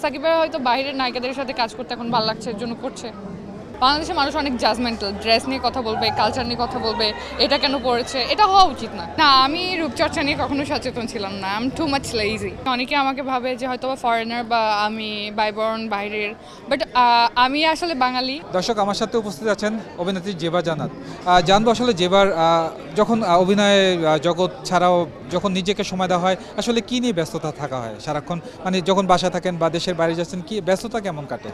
সাকিব ভাই হয়তো বাইরের নায়িকাদের সাথে কাজ করতে এখন ভালো লাগছে, এর জন্য করছে। বাংলাদেশের মানুষ অনেক জাজমেন্টাল, ড্রেস নিয়ে কথা বলবে, কালচার নিয়ে কথা বলবে, এটা কেন পড়েছে, এটা হওয়া উচিত না। না, আমি রূপচর্চা নিয়ে কখনো সচেতন ছিলাম না, I am too much lazy. অনেকে আমাকে ভাবে যে হয়তো ফরেনার বা আমি বাইবর্ন বাইরের, বাট আমি আসলে বাঙালি। দর্শক, আমার সাথে উপস্থিত আছেন অভিনেত্রী জেবা জান্নাত। জানবো আসলে জেবার যখন অভিনয় জগৎ ছাড়াও যখন নিজেকে সময় দেওয়া হয়, আসলে কি নিয়ে ব্যস্ততা থাকা হয় সারাক্ষণ, মানে যখন বাসা থাকেন বা দেশের বাইরে যাচ্ছেন, কি ব্যস্ততা কেমন কাটে?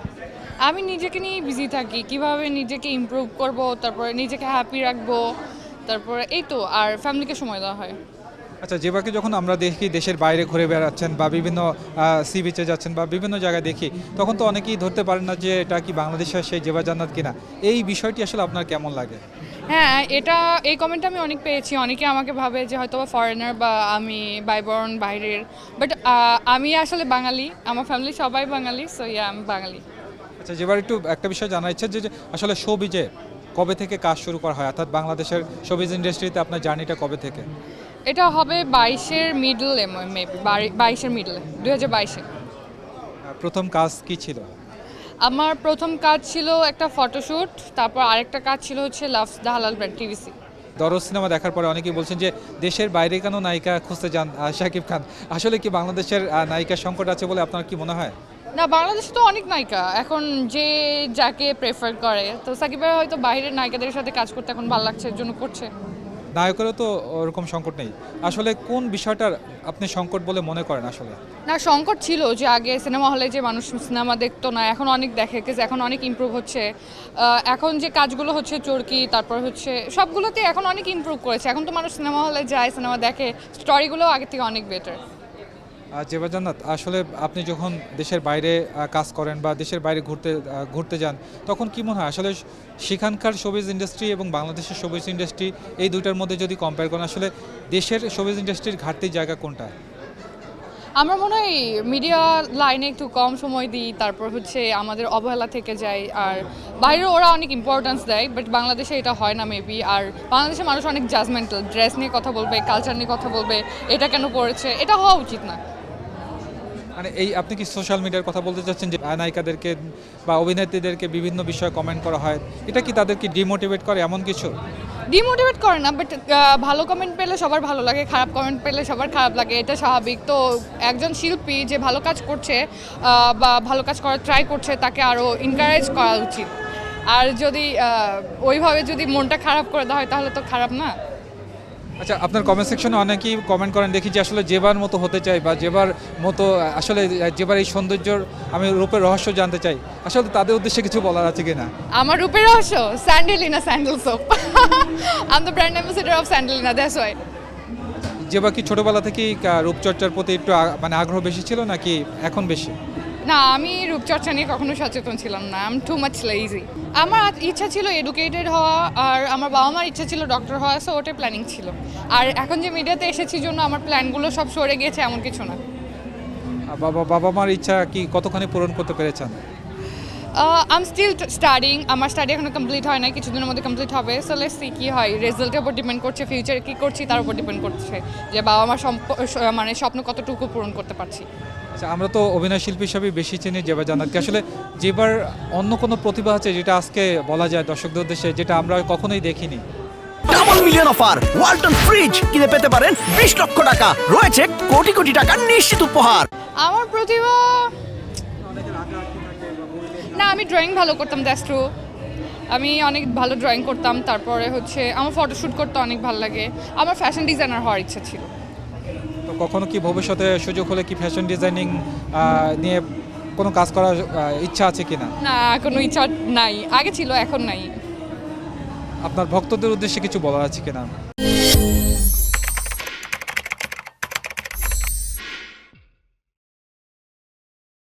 আমি নিজেকে নিয়ে বিজি থাকি, কিভাবে নিজেকে ইমপ্রুভ করব, তারপরে নিজেকে হ্যাপি রাখবো, তারপরে এই তো, আর ফ্যামিলিকে সময় দেওয়া হয়। আচ্ছা, জেবাকে যখন আমরা দেখি দেশের বাইরে ঘুরে বেড়াচ্ছেন বা বিভিন্ন সি বিচে যাচ্ছেন বা বিভিন্ন জায়গায় দেখি, তখন তো অনেকেই ধরতে পারেন না যে এটা কি বাংলাদেশের সেই জেবা জান্নাত কিনা। এই বিষয়টি আসলে আপনার কেমন লাগে? হ্যাঁ, এই কমেন্ট আমি অনেক পেয়েছি। অনেকে আমাকে ভাবে যে হয়তো ফরেনার বা আমি বাইবর্ন বাইরের, বাট আমি আসলে বাঙালি, আমার ফ্যামিলি সবাই বাঙালি, সো ইয়া আমি বাঙালি। আচ্ছা, যেবার একটু একটা বিষয় জানার ইচ্ছে যে আসলে শোবিজে কবে থেকে কাজ শুরু করা হয়, অর্থাৎ বাংলাদেশের শোবিজ ইন্ডাস্ট্রিতে আপনার জার্নিটা কবে থেকে? এটা হবে 22-এর মিডলে, মেবি 22-এর মিডলে, 2022-এ। প্রথম কাজ কি ছিল? আমার প্রথম কাজ ছিল একটা ফটোশ্যুট, তারপর আরেকটা কাজ ছিল হচ্ছে লাভস দ্য হালাল ব্র্যান্ড টিভিসি। দরজ সিনেমা দেখার পরে অনেকেই বলছেন যে দেশের বাইরে কেন নায়িকা খুঁজতে যান শাকিব খান। আসলে কি বাংলাদেশের নায়িকার সংকট আছে বলে আপনার কি মনে হয়? না, বাংলাদেশে তো অনেক নায়িকা, এখন যে যাকে প্রেফার করে, তো সাকিব ভাই হয়তো বাইরের নায়িকাদের সাথে কাজ করতে এখন ভালো লাগছে, এর জন্য করছে। নায়কেরও তো ওরকম সংকট নেই। আসলে কোন বিষয়টার আপনি সংকট বলে মনে করেন আসলে? না, সংকট ছিল যে আগে সিনেমা হলে যে মানুষ সিনেমা দেখতো না, এখন অনেক দেখে, কেজ এখন অনেক ইমপ্রুভ হচ্ছে। এখন যে কাজগুলো হচ্ছে চরকি, তারপর হচ্ছে সবগুলোতে এখন অনেক ইমপ্রুভ করেছে। এখন তো মানুষ সিনেমা হলে যায়, সিনেমা দেখে, স্টোরিগুলো আগে থেকে অনেক বেটার। জেবা জান্নাত, আসলে আপনি যখন দেশের বাইরে কাজ করেন বা দেশের বাইরে ঘুরতে যান, তখন কি মনে হয় আসলে সেখানকার শোবিজ ইন্ডাস্ট্রি এবং বাংলাদেশের শোবিজ ইন্ডাস্ট্রি, এই দুইটার মধ্যে যদি কম্পেয়ার করেন, আসলে দেশের শোবিজ ইন্ডাস্ট্রির ঘাটতির জায়গা কোনটা? আমার মনে হয় মিডিয়া লাইনে একটু কম সময় দিই, তারপর হচ্ছে আমাদের অবহেলা থেকে যায়, আর বাইরে ওরা অনেক ইম্পর্টেন্স দেয়, বাট বাংলাদেশে এটা হয় না মেবি। আর বাংলাদেশের মানুষ অনেক জাজমেন্টাল, ড্রেস নিয়ে কথা বলবে, কালচার নিয়ে কথা বলবে, এটা কেন পড়েছে, এটা হওয়া উচিত না। মানে এই আপনি কি সোশ্যাল মিডিয়ার কথা বলতে চাচ্ছেন যে নায়িকাদেরকে বা অভিনেত্রীদেরকে বিভিন্ন বিষয়ে কমেন্ট করা হয়, এটা কি তাদেরকে ডিমোটিভেট করে এমন কিছু? ডিমোটিভেট করে না, বাট ভালো কমেন্ট পেলে সবার ভালো লাগে, খারাপ কমেন্ট পেলে সবার খারাপ লাগে, এটা স্বাভাবিক। তো একজন শিল্পী যে ভালো কাজ করছে বা ভালো কাজ করার ট্রাই করছে, তাকে আরও এনকারেজ করা উচিত। আর যদি ওইভাবে যদি মনটা খারাপ করে দেওয়া হয়, তাহলে তো খারাপ না। আচ্ছা, আপনার কমেন্ট সেকশনে অনেকেই কমেন্ট করেন, দেখি যে আসলে জেবার মতো হতে চাই বা জেবার মতো, আসলে জেবার এই সৌন্দর্যর আমি রূপের রহস্য জানতে চাই। আসলে তাদের উদ্দেশ্যে কিছু বলার আছে কিনা? আমার রূপের রহস্য Sandalina sandal soap. I am the brand ambassador of Sandalina, that's why. Zeba কি ছোটবেলা থেকেই রূপচর্চার প্রতি একটু মানে আগ্রহ বেশি ছিল নাকি এখন বেশি? না, আমি রূপচর্চা নিয়ে কখনো সচেতন ছিলাম না, I am too much lazy. আমার ইচ্ছা ছিল এডুকেটেড হওয়া, আর আমার বাবা মার ইচ্ছা ছিল ডক্টর হওয়া, সো ওটাই প্ল্যানিং ছিল। আর এখন যে মিডিয়াতে এসেছি জন্য আমার প্ল্যানগুলো সব সরে গিয়েছে, এমন কিছু না। বাবা মার ইচ্ছা কি কতখানি পূরণ করতে পেরেছেন? আই এম স্টিল স্টাডিং, আমার স্টাডি এখনো কমপ্লিট হয় না, কিছুদিনের মধ্যে কমপ্লিট হবে। সো লেটস সি কি হয়, রেজাল্টের উপর ডিপেন্ড করছে, ফিউচারে কী করছি তার উপর ডিপেন্ড করছে যে বাবা মার মানে স্বপ্ন কতটুকু পূরণ করতে পারছি। আচ্ছা, আমরা তো অভিনয় শিল্পী হিসাবে বেশি চিনি জেবা জান্নাতকে। আসলে জেবার অন্য কোনো প্রতিভা আছে যেটা আজকে বলা যায় দর্শকদের উদ্দেশ্যে, যেটা আমরা কখনোই দেখিনি? Double million offer Walton fridge কিনে পেতে পারেন 20 লক্ষ টাকা, রয়েছে কোটি কোটি টাকার নিশ্চিত উপহার। আমার প্রতিভা, না আমি ড্রয়িং ভালো করতাম, দ্যাটস ট্রু। আমি অনেক ভালো ড্রয়িং করতাম, তারপরে হচ্ছে আমার ফটোশ্যুট করতে অনেক ভালো লাগে, আমার ফ্যাশন ডিজাইনার হওয়ার ইচ্ছা ছিল। তো কখনো কি ভবিষ্যতে সুযোগ হলে কি ফ্যাশন ডিজাইনিং নিয়ে কোনো কাজ করার ইচ্ছা আছে কিনা? না, কোনো ইচ্ছা নাই, আগে ছিল এখন নাই। আপনার ভক্তদের উদ্দেশ্যে কিছু বলার আছে কিনা?